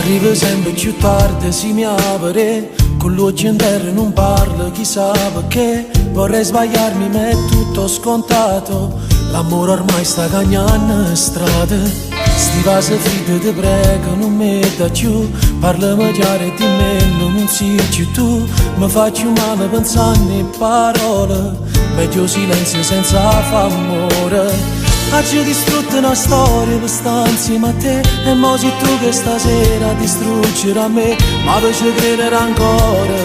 Arriva sempre più tardi, si mi apre, con l'occhio in terra non parla, chissà perché. Vorrei sbagliarmi ma è tutto scontato, l'amore ormai sta cagnando strada. Sti vasi fritti ti prego non metta più, parlami chiaro e di me non sei più tu. Mi faccio male pensando in parole, meglio silenzio senza famore. Oggi distrutto una storia per stare insieme a te, e mo sei tu che stasera distruggerà me, ma poi ci credere ancora.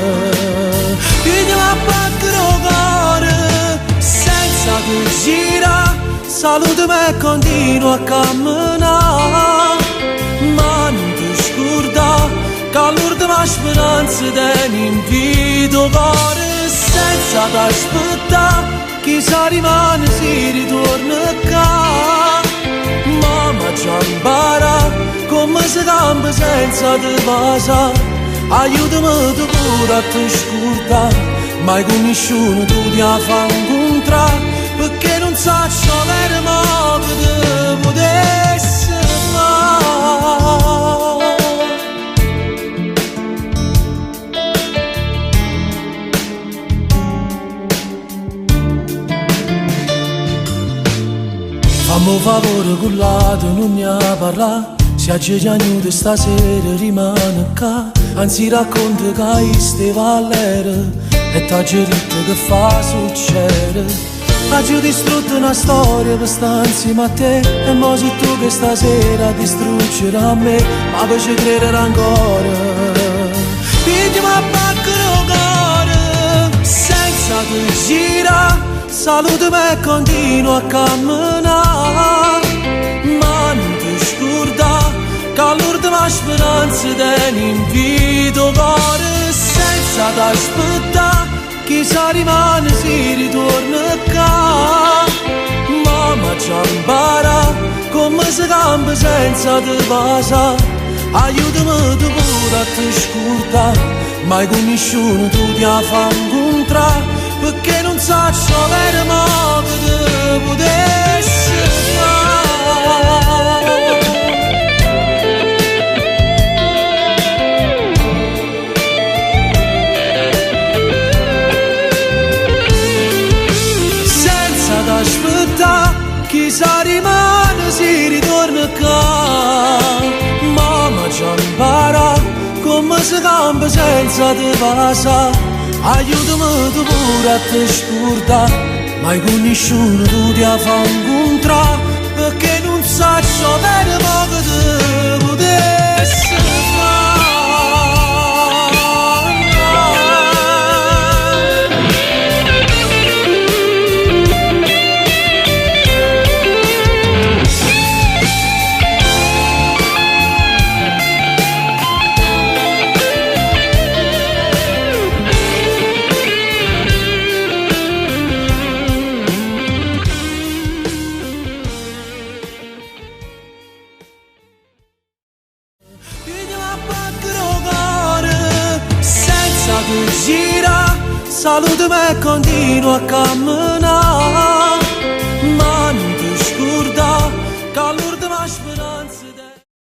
Io a battere il cuore senza che gira, salutami e continuo a camminare, ma non ti scordare che all'ultima speranza te ne invito cuore. Senza t'aspettare chissà rimane si ritorna qua, mamma già impara come si cambia senza te pasa. Aiutami tu pure a te scordare, mai con nessuno tu ti fa incontrare, perché non saccio avere modo di potesse fare. Fammi favore con lato non ne parla, se oggi giagnuto stasera rimane qua, anzi racconta che hai ste vallere e t'ha gerito che fa succedere. Oggi ho distrutto una storia per stare insieme a te, e mo sei tu che stasera distruggerà me, ma poi ci credere ancora. Pigliami a battere il cuore senza te gira, salutami e continuo a camminare, ma non ti scordare che all'ultima speranza te ne invito cuore. Senza t'aspettare chissà rimane si ritorna qua, mamma già impara come si cambia senza te pasa. Aiutami tu pure a te scordare, mai con nessuno tu ti fa incontrare, perché non saccio avere modo di potesse fare. Senza t'aspettare chissà rimane si ritorna qua, mamma già impara come si cambia senza te pasa. Aiutami tu pure a te scordare, mai con nessuno tu ti fa incontrare, perché non saccio avere modo di potesse fare. Gira, salutami e continuo a camminare, ma non ti scordare che all'ultima speranza